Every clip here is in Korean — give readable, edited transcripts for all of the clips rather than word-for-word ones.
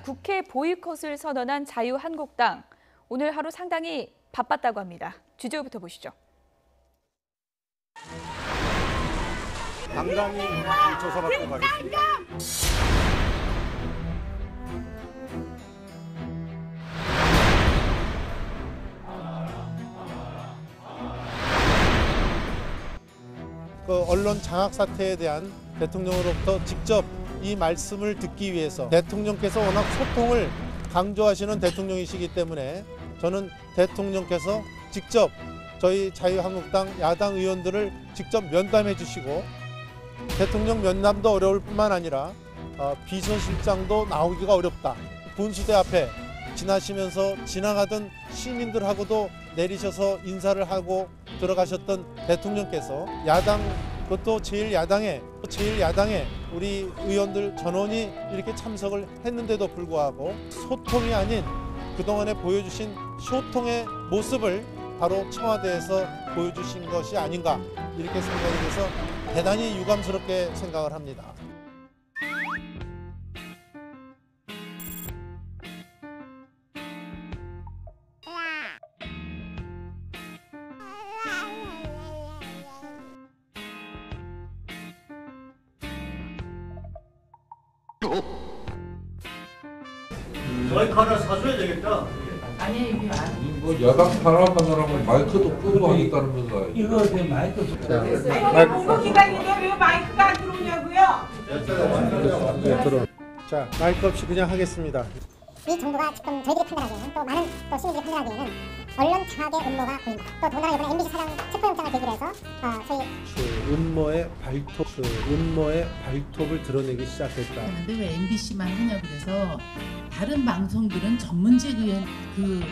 국회 보이콧을 선언한 자유한국당. 오늘 하루 상당히 바빴다고 합니다. 주제부터 보시죠. 당당히 조사받고 가겠습니다. 언론 장악 사태에 대한 대통령으로부터 직접 이 말씀을 듣기 위해서 대통령께서 워낙 소통을 강조하시는 대통령이시기 때문에 저는 대통령께서 직접 저희 자유한국당 야당 의원들을 직접 면담해 주시고 대통령 면담도 어려울 뿐만 아니라 비서실장도 나오기가 어렵다. 분수대 앞에 지나시면서 지나가던 시민들하고도 내리셔서 인사를 하고 들어가셨던 대통령께서 야당, 그것도 제1야당에 우리 의원들 전원이 이렇게 참석을 했는데도 불구하고 소통이 아닌 그동안에 보여주신 소통의 모습을 바로 청와대에서 보여주신 것이 아닌가 이렇게 생각이 돼서 대단히 유감스럽게 생각을 합니다. 마이크 하나 사줘야 되겠다. 아니 이게 뭐 여당 탄압한 사람은 마이크도 끄고 하겠다는 건가? 이거 내 마이크 좀. 공무기관인데 왜 마이크가 안 들어오냐고요? 자, 마이크 없이 그냥 하겠습니다. 이 정부가 지금 저희들이 판단하기에는 또 많은 또 시민들이 판단하기에는 언론 장악의 음모가 보인다. 또 더군다나 이번에 MBC 사장 체포영장을 계기로 해서 저희 음모의 발톱을 드러내기 시작했다. 근데 왜 MBC만 하냐 그래서 다른 방송들은 전문직 그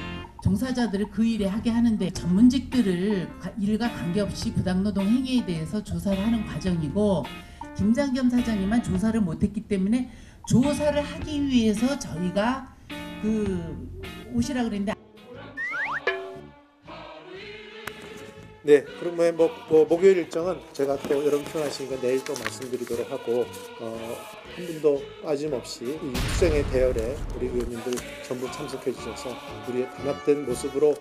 종사자들을 그 일에 하게 하는데 전문직들을 일과 관계없이 부당노동 행위에 대해서 조사를 하는 과정이고 김장겸 사장님만 조사를 못했기 때문에 조사를 하기 위해서 저희가 오시라 그랬는데. 네, 그러면 목요일 일정은 제가 또 여러분 편하시니까 내일 또 말씀드리도록 하고 한 분도 빠짐없이 이 투쟁의 대열에 우리 의원님들 전부 참석해 주셔서 우리의 단합된 모습으로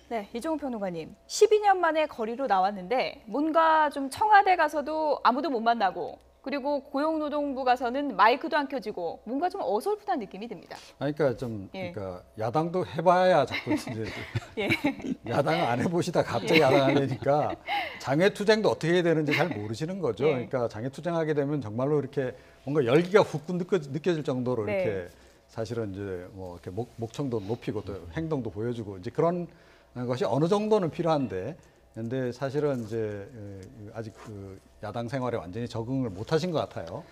네, 이종우 평론가님. 12년 만에 거리로 나왔는데 뭔가 좀 청와대 가서도 아무도 못 만나고 그리고 고용노동부 가서는 마이크도 안 켜지고 뭔가 좀 어설프다는 느낌이 듭니다. 그러니까 그러니까 야당도 해봐야 자꾸 이제 예. 야당을 안 해보시다 갑자기 야당 하려니까 장외투쟁도 어떻게 해야 되는지 잘 모르시는 거죠. 예. 그러니까 장외투쟁하게 되면 정말로 이렇게 뭔가 열기가 훅 느껴질 정도로 네. 이렇게 사실은 이제 뭐 이렇게 목청도 높이고 또 행동도 보여주고 이제 그런 것이 어느 정도는 필요한데. 근데 사실은 이제 아직 야당 생활에 완전히 적응을 못 하신 것 같아요.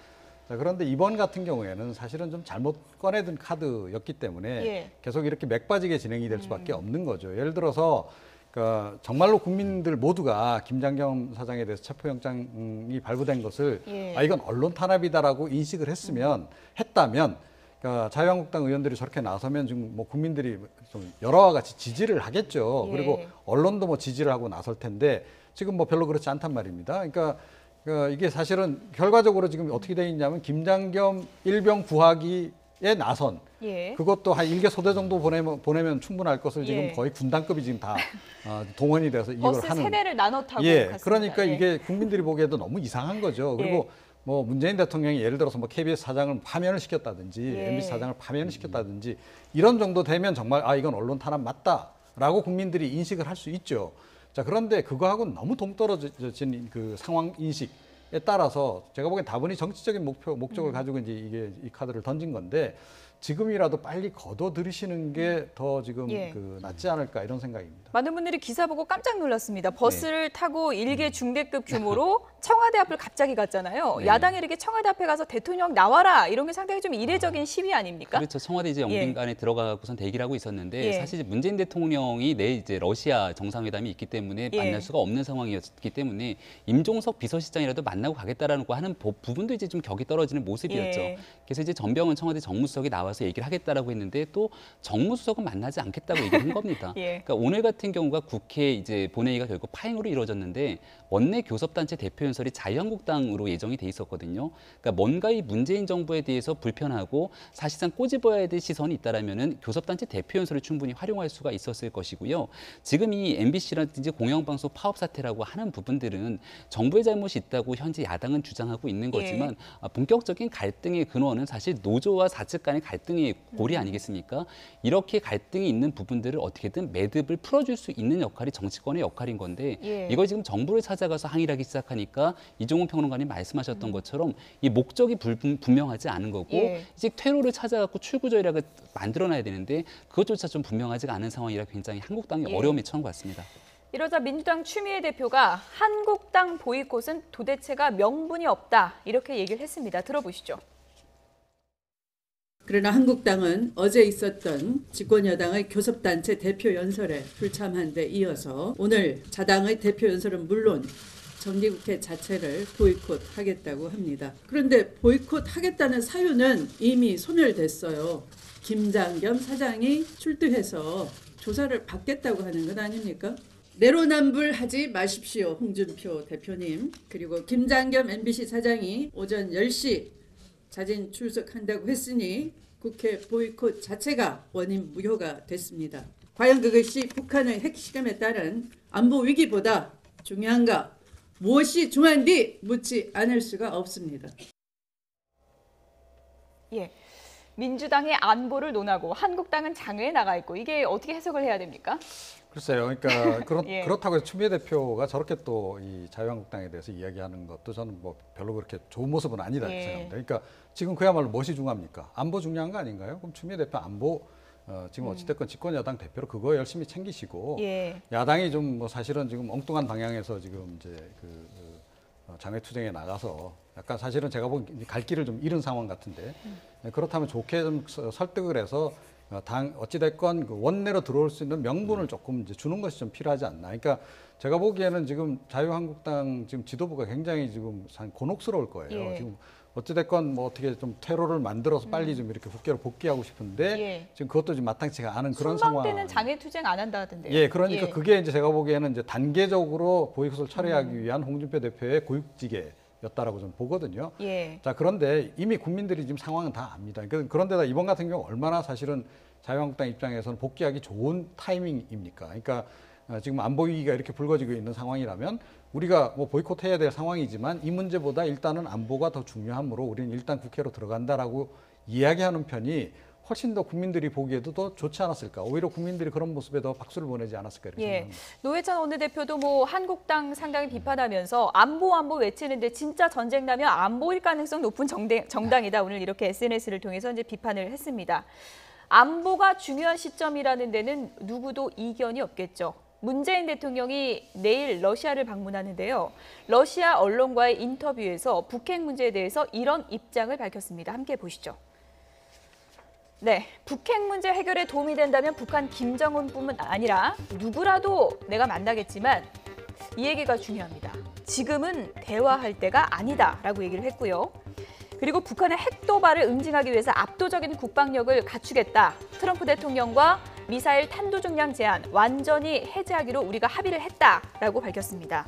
자, 그런데 이번 같은 경우에는 사실은 좀 잘못 꺼내든 카드였기 때문에 예. 계속 이렇게 맥빠지게 진행이 될 수밖에 없는 거죠. 예를 들어서 그러니까 정말로 국민들 모두가 김장겸 사장에 대해서 체포영장이 발부된 것을 예. 이건 언론 탄압이다라고 인식을 했다면 그러니까 자유한국당 의원들이 저렇게 나서면 지금 뭐 국민들이 좀 여러와 같이 지지를 하겠죠. 예. 그리고 언론도 뭐 지지를 하고 나설 텐데 지금 뭐 별로 그렇지 않단 말입니다. 그러니까 이게 사실은 결과적으로 지금 어떻게 돼 있냐면 김장겸 일병 구하기에 나선 예. 그것도 한 1개 소대 정도 보내면 충분할 것을 지금 예. 거의 군단급이 지금 다 동원이 돼서 이걸 버스 하는. 3대를 나눠 타고 예, 갔습니다. 그러니까 예. 이게 국민들이 보기에도 너무 이상한 거죠. 그리고 뭐 문재인 대통령이 예를 들어서 뭐 KBS 사장을 파면을 시켰다든지 예. MBC 사장을 파면을 시켰다든지 이런 정도 되면 정말 이건 언론 탄압 맞다라고 국민들이 인식을 할 수 있죠. 자, 그런데 그거하고는 너무 동떨어진 그 상황 인식에 따라서 제가 보기엔 다분히 정치적인 목적을 가지고 이제 이 카드를 던진 건데 지금이라도 빨리 거둬들이시는 게 더 지금 예. 낫지 않을까 이런 생각입니다. 많은 분들이 기사 보고 깜짝 놀랐습니다. 버스를 타고 일개 중대급 규모로 청와대 앞을 갑자기 갔잖아요. 네. 야당이 이렇게 청와대 앞에 가서 대통령 나와라 이런 게 상당히 좀 이례적인 시위 아닙니까? 그렇죠. 청와대 이제 영빈관에 들어가고선 대기를 하고 있었는데 예. 사실 문재인 대통령이 내일 이제 러시아 정상회담이 있기 때문에 예. 만날 수가 없는 상황이었기 때문에 임종석 비서실장이라도 만나고 가겠다라는 거 하는 부분도 이제 좀 격이 떨어지는 모습이었죠. 예. 그래서 이제 전병헌 청와대 정무수석이 나와서 와서 얘기를 하겠다라고 했는데 또 정무수석은 만나지 않겠다고 얘기를 한 겁니다. 예. 그러니까 오늘 같은 경우가 국회 이제 본회의가 결국 파행으로 이루어졌는데 원내 교섭단체 대표 연설이 자유한국당으로 예정이 돼 있었거든요. 그러니까 뭔가 이 문재인 정부에 대해서 불편하고 사실상 꼬집어야 될 시선이 있다라면은 교섭단체 대표 연설을 충분히 활용할 수가 있었을 것이고요. 지금 이 MBC라든지 공영방송 파업 사태라고 하는 부분들은 정부의 잘못이 있다고 현재 야당은 주장하고 있는 거지만 본격적인 갈등의 근원은 사실 노조와 사측 간의 갈등의 고리 아니겠습니까? 이렇게 갈등이 있는 부분들을 어떻게든 매듭을 풀어줄 수 있는 역할이 정치권의 역할인 건데 이걸 지금 정부를 찾아가서 항의를 하기 시작하니까 이종훈 평론가님 말씀하셨던 것처럼 이 목적이 분명하지 않은 거고 이제 퇴로를 찾아갖고 출구 전략을 만들어놔야 되는데 그것조차 좀 분명하지가 않은 상황이라 굉장히 한국당이 어려움에 처한 것 같습니다. 이러자 민주당 추미애 대표가 한국당 보이콧은 도대체가 명분이 없다 이렇게 얘기를 했습니다. 들어보시죠. 그러나 한국당은 어제 있었던 집권여당의 교섭단체 대표 연설에 불참한 데 이어서 오늘 자당의 대표 연설은 물론 정기국회 자체를 보이콧하겠다고 합니다. 그런데 보이콧하겠다는 사유는 이미 소멸됐어요. 김장겸 사장이 출두해서 조사를 받겠다고 하는 것 아닙니까? 내로남불하지 마십시오, 홍준표 대표님. 그리고 김장겸 MBC 사장이 오전 10시 자진 출석한다고 했으니 국회 보이콧 자체가 원인 무효가 됐습니다. 과연 그것이 북한의 핵실험에 따른 안보 위기보다 중요한가? 무엇이 중요한지 묻지 않을 수가 없습니다. 예, 민주당의 안보를 논하고 한국당은 장외에 나가 있고 이게 어떻게 해석을 해야 됩니까? 글쎄요. 그러니까 예. 그렇다고 해서 추미애 대표가 저렇게 또 이 자유한국당에 대해서 이야기하는 것도 저는 뭐 별로 그렇게 좋은 모습은 아니다 이렇게 생각합니다. 그러니까 지금 그야말로 무엇이 중요합니까? 안보 중요한 거 아닌가요? 그럼 추미애 대표 안보 지금 어찌됐건 집권 여당 대표로 그거 열심히 챙기시고 야당이 좀 뭐 사실은 지금 엉뚱한 방향에서 지금 이제 장외 투쟁에 나가서 약간 사실은 제가 보기엔 갈 길을 좀 잃은 상황 같은데 그렇다면 좋게 좀 설득을 해서 당 어찌됐건 그 원내로 들어올 수 있는 명분을 조금 이제 주는 것이 좀 필요하지 않나. 그러니까 제가 보기에는 지금 자유한국당 지금 지도부가 굉장히 지금 곤혹스러울 거예요. 지금 어찌됐건 뭐 어떻게 좀 퇴로를 만들어서 빨리 좀 이렇게 국회로 복귀하고 싶은데 지금 그것도 지금 마땅치가 않은 그런 상황. 때는 장외 투쟁 안 한다던데요. 예, 그러니까 그게 이제 제가 보기에는 이제 단계적으로 보이콧을 처리하기 위한 홍준표 대표의 고육지계였다라고 좀 보거든요. 자, 그런데 이미 국민들이 지금 상황은 다 압니다. 그런데다 이번 같은 경우 얼마나 사실은 자유한국당 입장에서는 복귀하기 좋은 타이밍입니까? 그러니까 지금 안보 위기가 이렇게 불거지고 있는 상황이라면 우리가 뭐 보이콧해야 될 상황이지만 이 문제보다 일단은 안보가 더 중요하므로 우리는 일단 국회로 들어간다라고 이야기하는 편이 훨씬 더 국민들이 보기에도 더 좋지 않았을까? 오히려 국민들이 그런 모습에 더 박수를 보내지 않았을까 이렇게 생각합니다. 노회찬 원내대표도 뭐 한국당 상당히 비판하면서 안보 외치는데 진짜 전쟁 나면 안보일 가능성 높은 정당이다. 오늘 이렇게 SNS를 통해서 이제 비판을 했습니다. 안보가 중요한 시점이라는 데는 누구도 이견이 없겠죠. 문재인 대통령이 내일 러시아를 방문하는데요. 러시아 언론과의 인터뷰에서 북핵 문제에 대해서 이런 입장을 밝혔습니다. 함께 보시죠. 네, 북핵 문제 해결에 도움이 된다면 북한 김정은뿐만 아니라 누구라도 내가 만나겠지만 이 얘기가 중요합니다. 지금은 대화할 때가 아니다라고 얘기를 했고요. 그리고 북한의 핵 도발을 응징하기 위해서 압도적인 국방력을 갖추겠다. 트럼프 대통령과 미사일 탄도 중량 제한 완전히 해제하기로 우리가 합의를 했다라고 밝혔습니다.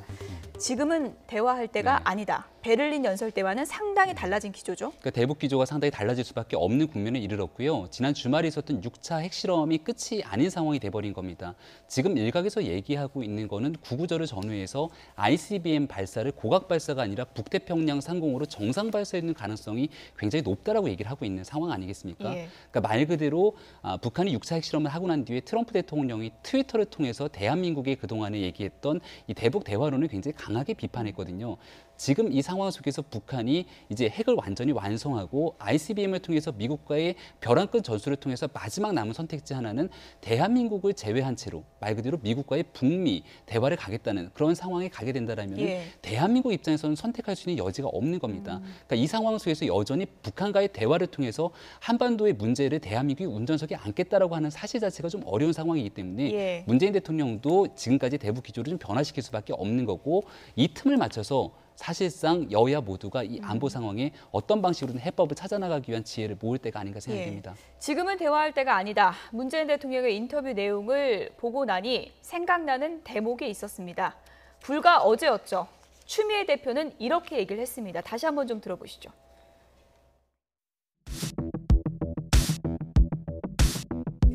지금은 대화할 때가 아니다. 베를린 연설 때와는 상당히 달라진 기조죠. 그러니까 대북 기조가 상당히 달라질 수밖에 없는 국면에 이르렀고요. 지난 주말에 있었던 6차 핵실험이 끝이 아닌 상황이 돼버린 겁니다. 지금 일각에서 얘기하고 있는 거는 구구절을 전후해서 ICBM 발사를 고각 발사가 아니라 북태평양 상공으로 정상 발사했는 가능성이 굉장히 높다라고 얘기를 하고 있는 상황 아니겠습니까? 그러니까 말 그대로 북한이 6차 핵실험을 하고 난 뒤에 트럼프 대통령이 트위터를 통해서 대한민국이 그동안에 얘기했던 이 대북 대화론을 굉장히 강하게 비판했거든요. 지금 이 상황 속에서 북한이 이제 핵을 완전히 완성하고 ICBM을 통해서 미국과의 벼랑끝 전술을 통해서 마지막 남은 선택지 하나는 대한민국을 제외한 채로 말 그대로 미국과의 북미 대화를 가겠다는 그런 상황에 가게 된다면 대한민국 입장에서는 선택할 수 있는 여지가 없는 겁니다. 그러니까 이 상황 속에서 여전히 북한과의 대화를 통해서 한반도의 문제를 대한민국이 운전석에 안겠다라고 하는 사실 자체가 좀 어려운 상황이기 때문에 문재인 대통령도 지금까지 대북 기조를 좀 변화시킬 수밖에 없는 거고 이 틈을 맞춰서 사실상 여야 모두가 이 안보 상황에 어떤 방식으로든 해법을 찾아나가기 위한 지혜를 모을 때가 아닌가 생각이 듭니다. 지금은 대화할 때가 아니다. 문재인 대통령의 인터뷰 내용을 보고 나니 생각나는 대목이 있었습니다. 불과 어제였죠. 추미애 대표는 이렇게 얘기를 했습니다. 다시 한번 좀 들어보시죠.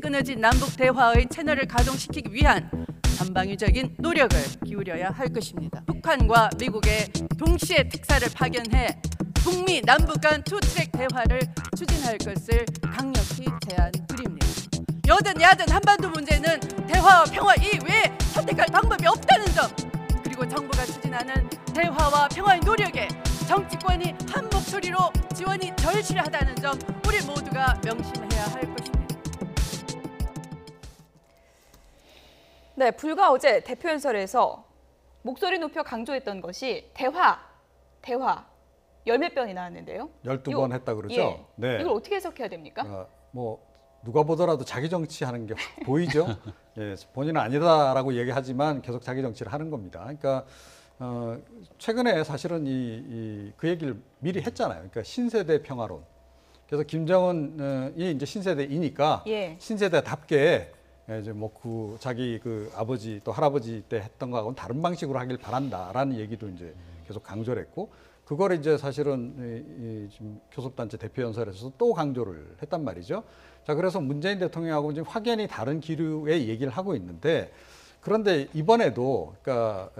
끊어진 남북 대화의 채널을 가동시키기 위한 전방위적인 노력을 기울여야 할 것입니다. 북한과 미국의 동시에 특사를 파견해 북미 남북 간 투트랙 대화를 추진할 것을 강력히 제안드립니다. 여든 야든 한반도 문제는 대화와 평화 이외에 선택할 방법이 없다는 점, 그리고 정부가 추진하는 대화와 평화의 노력에 정치권이 한 목소리로 지원이 절실하다는 점 우리 모두가 명심해야 할 것입니다. 네, 불과 어제 대표 연설에서 목소리 높여 강조했던 것이 대화 열몇 번이 나왔는데요. 12번 했다 그러죠. 예. 네. 이걸 어떻게 해석해야 됩니까? 뭐 누가 보더라도 자기 정치하는 게 보이죠. 예, 본인은 아니다라고 얘기하지만 계속 자기 정치를 하는 겁니다. 그러니까 최근에 사실은 그 얘기를 미리 했잖아요. 그러니까 신세대 평화론. 그래서 김정은이 이제 신세대이니까 예. 신세대답게 이제 뭐 자기 아버지 또 할아버지 때 했던 거하고는 다른 방식으로 하길 바란다라는 얘기도 이제 계속 강조를 했고, 그걸 이제 사실은 지금 교섭단체 대표 연설에서 또 강조를 했단 말이죠. 자, 그래서 문재인 대통령하고 지금 확연히 다른 기류의 얘기를 하고 있는데, 그런데 이번에도 그러니까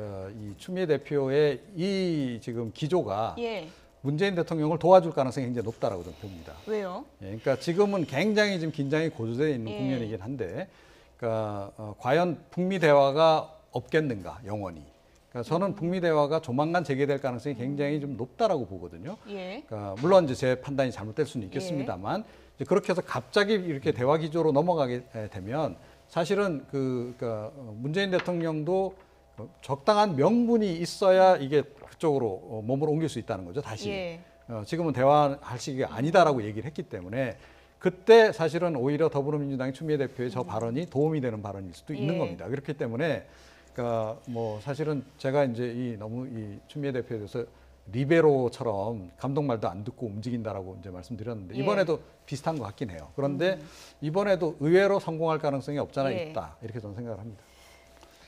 이 추미애 대표의 이 지금 기조가 예. 문재인 대통령을 도와줄 가능성이 굉장히 높다라고 저는 봅니다. 왜요? 예, 그러니까 지금은 굉장히 지금 긴장이 고조되어 있는 국면이긴 한데, 그러니까 과연 북미 대화가 없겠는가 영원히. 그러니까 저는 북미 대화가 조만간 재개될 가능성이 굉장히 좀 높다라고 보거든요. 예. 그러니까 물론 이제 제 판단이 잘못될 수는 있겠습니다만, 이제 그렇게 해서 갑자기 이렇게 대화 기조로 넘어가게 되면 사실은 그러니까 문재인 대통령도 적당한 명분이 있어야 이게 그쪽으로 몸을 옮길 수 있다는 거죠, 다시. 예. 지금은 대화할 시기가 아니다라고 얘기를 했기 때문에 그때 사실은 오히려 더불어민주당의 추미애 대표의 저 발언이 도움이 되는 발언일 수도 있는 겁니다. 그렇기 때문에 그러니까 뭐 사실은 제가 이제 너무 이 추미애 대표에 대해서 리베로처럼 감동 말도 안 듣고 움직인다라고 이제 말씀드렸는데, 이번에도 비슷한 것 같긴 해요. 그런데 이번에도 의외로 성공할 가능성이 없잖아 있다, 이렇게 저는 생각을 합니다.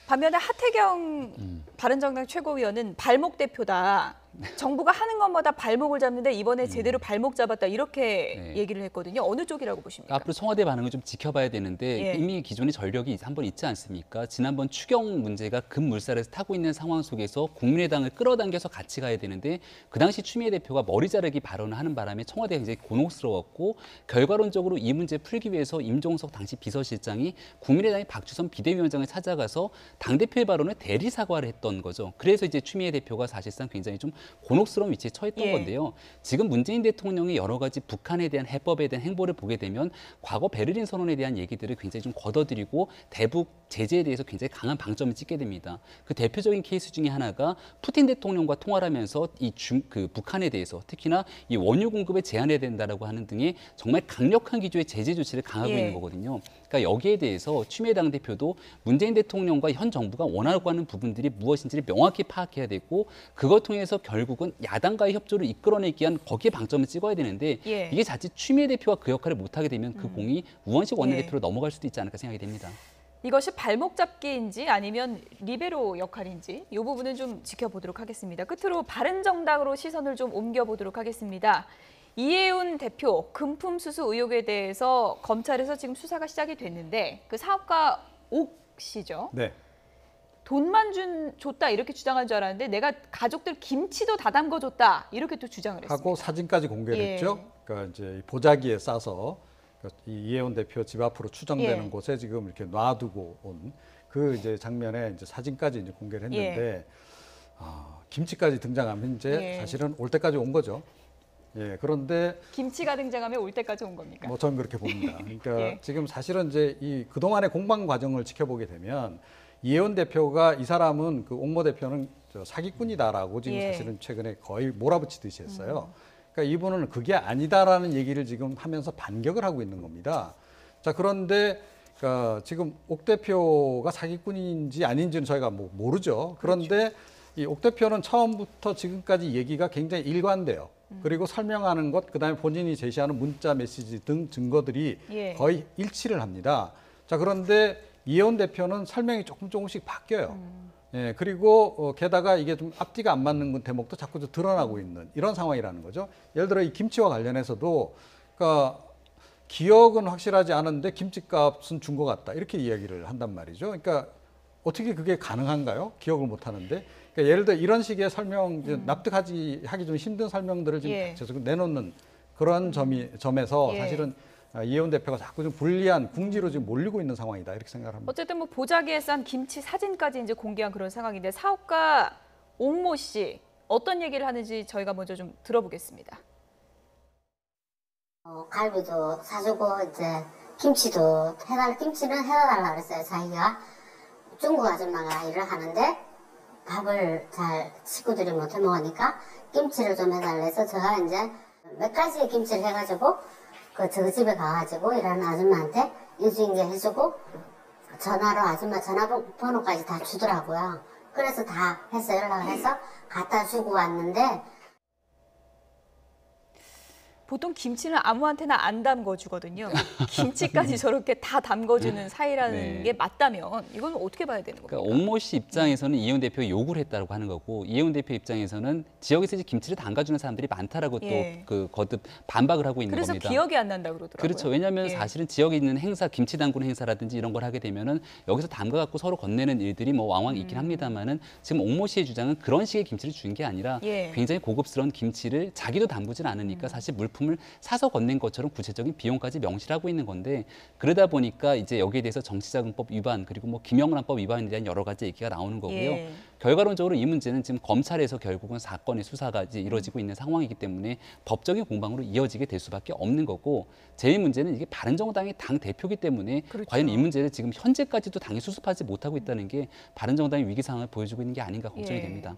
반면에 하태경 바른정당 최고위원은 발목 대표다. 정부가 하는 것마다 발목을 잡는데 이번에 제대로 발목 잡았다, 이렇게 얘기를 했거든요. 어느 쪽이라고 보십니까? 앞으로 청와대 반응을 좀 지켜봐야 되는데 이미 기존의 전력이 한번 있지 않습니까? 지난번 추경 문제가 급물살을 타고 있는 상황 속에서 국민의당을 끌어당겨서 같이 가야 되는데, 그 당시 추미애 대표가 머리 자르기 발언을 하는 바람에 청와대가 굉장히 곤혹스러웠고, 결과론적으로 이 문제 풀기 위해서 임종석 당시 비서실장이 국민의당의 박주선 비대위원장을 찾아가서 당대표의 발언을 대리 사과를 했던 거죠. 그래서 이제 추미애 대표가 사실상 굉장히 좀 곤혹스러운 위치에 처했던 건데요. 지금 문재인 대통령의 여러 가지 북한에 대한 해법에 대한 행보를 보게 되면 과거 베를린 선언에 대한 얘기들을 굉장히 좀 걷어들이고 대북 제재에 대해서 굉장히 강한 방점을 찍게 됩니다. 그 대표적인 케이스 중에 하나가 푸틴 대통령과 통화를 하면서 북한에 대해서 특히나 이 원유 공급에 제한해야 된다라고 하는 등의 정말 강력한 기조의 제재 조치를 강하고 있는 거거든요. 그러니까 여기에 대해서 추미애 당대표도 문재인 대통령과 현 정부가 원하고 하는 부분들이 무엇인지를 명확히 파악해야 되고, 그걸 통해서 결국은 야당과의 협조를 이끌어내기 위한 거기에 방점을 찍어야 되는데, 이게 자칫 추미애 대표가 그 역할을 못하게 되면 그 공이 우원식 원내대표로 넘어갈 수도 있지 않을까 생각이 됩니다. 이것이 발목 잡기인지 아니면 리베로 역할인지 이 부분은 좀 지켜보도록 하겠습니다. 끝으로 바른정당으로 시선을 좀 옮겨보도록 하겠습니다. 이해운 대표 금품 수수 의혹에 대해서 검찰에서 지금 수사가 시작이 됐는데, 그 사업가 옥 씨죠. 네. 돈만 줬다 이렇게 주장한 줄 알았는데, 내가 가족들 김치도 다 담궈줬다 이렇게 또 주장을 했습니다. 하고 사진까지 공개를 했죠. 그러니까 이제 보자기에 싸서 이 이해운 대표 집 앞으로 추정되는 곳에 지금 이렇게 놔두고 온 그 이제 장면에 이제 사진까지 이제 공개를 했는데, 김치까지 등장하면 이제 사실은 올 때까지 온 거죠. 예, 그런데 김치가 등장하면 올 때까지 온 겁니까? 뭐 저는 그렇게 봅니다. 그러니까 지금 사실은 이제 이 그동안의 공방 과정을 지켜보게 되면 이해운 대표가, 이 사람은 그 옥모 대표는 사기꾼이다라고 지금 사실은 최근에 거의 몰아붙이듯이 했어요. 그러니까 이분은 그게 아니다라는 얘기를 지금 하면서 반격을 하고 있는 겁니다. 자, 그런데 그러니까 지금 옥 대표가 사기꾼인지 아닌지는 저희가 뭐 모르죠. 그런데 이 옥 대표는 처음부터 지금까지 얘기가 굉장히 일관돼요. 그리고 설명하는 것, 그다음에 본인이 제시하는 문자 메시지 등 증거들이 예. 거의 일치를 합니다. 자, 그런데 이혜원 대표는 설명이 조금씩 바뀌어요. 예, 그리고 게다가 이게 좀 앞뒤가 안 맞는 대목도 자꾸 좀 드러나고 있는 이런 상황이라는 거죠. 예를 들어 이 김치와 관련해서도 그러니까 기억은 확실하지 않은데 김치값은 준 것 같다 이렇게 이야기를 한단 말이죠. 그러니까 어떻게 그게 가능한가요? 기억을 못 하는데. 그러니까 예를 들어 이런 식의 설명, 하기 좀 힘든 설명들을 지금 예. 계속 내놓는 그런 점에서 예. 사실은 이혜원 대표가 자꾸 좀 불리한 궁지로 지금 몰리고 있는 상황이다 이렇게 생각합니다. 어쨌든 뭐 보자기에 싼 김치 사진까지 이제 공개한 그런 상황인데 사업가 옥모 씨 어떤 얘기를 하는지 저희가 먼저 좀 들어보겠습니다. 갈비도 사주고 이제 김치도 김치는 해달라 그랬어요. 자기가 중국 아줌마가 일을 하는데 밥을 잘 식구들이 못 해 먹으니까 김치를 좀 해달라 해서 제가 이제 몇 가지 김치를 해가지고 저 집에 가가지고 일하는 아줌마한테 인수인계 해주고 전화로 아줌마 전화번호까지 다 주더라고요. 그래서 다 해서 연락을 해서 갖다 주고 왔는데 보통 김치는 아무한테나 안 담궈주거든요. 김치까지 저렇게 다 담궈주는 사이라는 네. 게 맞다면 이건 어떻게 봐야 되는 겁니까? 그러니까 옥모 씨 입장에서는 이혜원 대표가 요구를 했다고 하는 거고 이혜원 대표 입장에서는 지역에서 이제 김치를 담가주는 사람들이 많다라고 예. 또 그 거듭 반박을 하고 있는 그래서 겁니다. 기억이 안 난다 그러더라고요. 그렇죠. 왜냐하면 예. 사실은 지역에 있는 행사, 김치 담그는 행사라든지 이런 걸 하게 되면은 여기서 담가갖고 서로 건네는 일들이 뭐 왕왕 있긴 합니다만은 지금 옥모 씨의 주장은 그런 식의 김치를 준 게 아니라 예. 굉장히 고급스러운 김치를 자기도 담그질 않으니까 사실 물품을 사서 건넨 것처럼 구체적인 비용까지 명시를 하고 있는 건데 그러다 보니까 이제 여기에 대해서 정치자금법 위반 그리고 뭐 김영란법 위반에 대한 여러 가지 얘기가 나오는 거고요. 예. 결과론적으로 이 문제는 지금 검찰에서 결국은 사건의 수사가 이제 이루어지고 있는 상황이기 때문에 법적인 공방으로 이어지게 될 수밖에 없는 거고 제일 문제는 이게 바른정당의 당 대표기 때문에 그렇죠. 과연 이 문제를 지금 현재까지도 당이 수습하지 못하고 있다는 게 바른정당의 위기 상황을 보여주고 있는 게 아닌가 걱정이 예. 됩니다.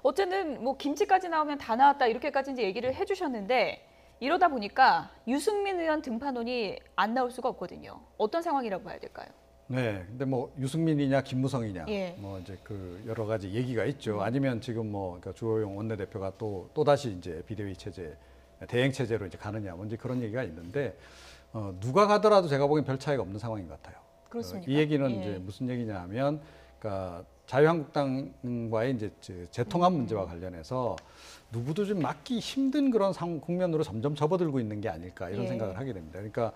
어쨌든 뭐 김치까지 나오면 다 나왔다 이렇게까지 이제 얘기를 해주셨는데 이러다 보니까 유승민 의원 등판론이 안 나올 수가 없거든요. 어떤 상황이라고 봐야 될까요? 네, 근데 뭐 유승민이냐 김무성이냐, 예. 뭐 이제 그 여러 가지 얘기가 있죠. 아니면 지금 뭐 그러니까 주호영 원내대표가 또 다시 이제 비대위 체제, 대행 체제로 이제 가느냐, 뭔지 그런 얘기가 있는데 누가 가더라도 제가 보기엔 별 차이가 없는 상황인 것 같아요. 그렇습니까? 이 얘기는 예. 이제 무슨 얘기냐면, 그러니까 자유한국당과의 이제 재통합 문제와 관련해서 누구도 좀 막기 힘든 그런 국면으로 점점 접어들고 있는 게 아닐까 이런 예. 생각을 하게 됩니다. 그러니까.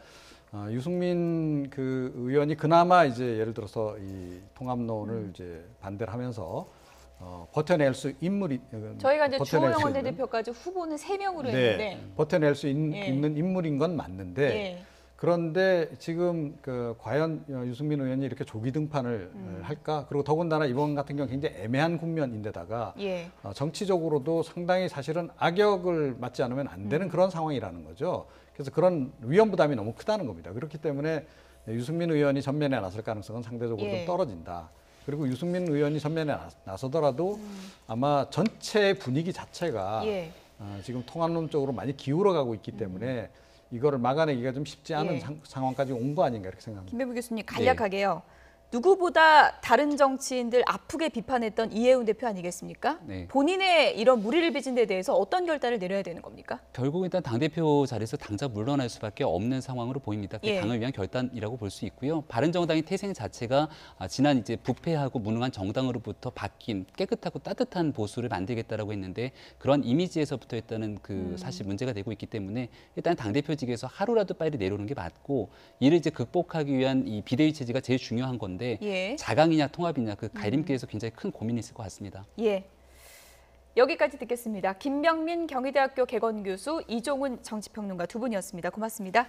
유승민 그 의원이 그나마 이제 예를 들어서 이 통합론을 이제 반대를 하면서 버텨낼 수 인물이 저희가 이제 버텨낼 주호영 수 있는, 원내대표까지 후보는 3명으로 네, 했는데 버텨낼 수 예. 있는 인물인 건 맞는데 예. 그런데 지금 과연 유승민 의원이 이렇게 조기 등판을 할까? 그리고 더군다나 이번 같은 경우 굉장히 애매한 국면인데다가 예. 정치적으로도 상당히 사실은 악역을 맞지 않으면 안 되는 그런 상황이라는 거죠. 그래서 그런 위험 부담이 너무 크다는 겁니다. 그렇기 때문에 유승민 의원이 전면에 나설 가능성은 상대적으로 예. 좀 떨어진다. 그리고 유승민 의원이 전면에 나서더라도 아마 전체 분위기 자체가 예. 지금 통합론 쪽으로 많이 기울어가고 있기 때문에 이거를 막아내기가 좀 쉽지 않은 예. 상황까지 온 거 아닌가 이렇게 생각합니다. 김배부 교수님 간략하게요. 누구보다 다른 정치인들 아프게 비판했던 이혜훈 대표 아니겠습니까? 네. 본인의 이런 무리를 빚은 데 대해서 어떤 결단을 내려야 되는 겁니까? 결국 일단 당대표 자리에서 당장 물러날 수밖에 없는 상황으로 보입니다. 그게 예. 당을 위한 결단이라고 볼 수 있고요. 바른정당의 태생 자체가 지난 이제 부패하고 무능한 정당으로부터 바뀐 깨끗하고 따뜻한 보수를 만들겠다라고 했는데 그런 이미지에서부터 일단은 사실 문제가 되고 있기 때문에 일단 당대표직에서 하루라도 빨리 내려오는 게 맞고 이를 이제 극복하기 위한 이 비대위 체제가 제일 중요한 건데 예. 자강이냐 통합이냐 그 갈림길에서 굉장히 큰 고민이 있을 것 같습니다. 예. 여기까지 듣겠습니다. 김병민 경희대학교 개건교수, 이종훈 정치평론가 두 분이었습니다. 고맙습니다.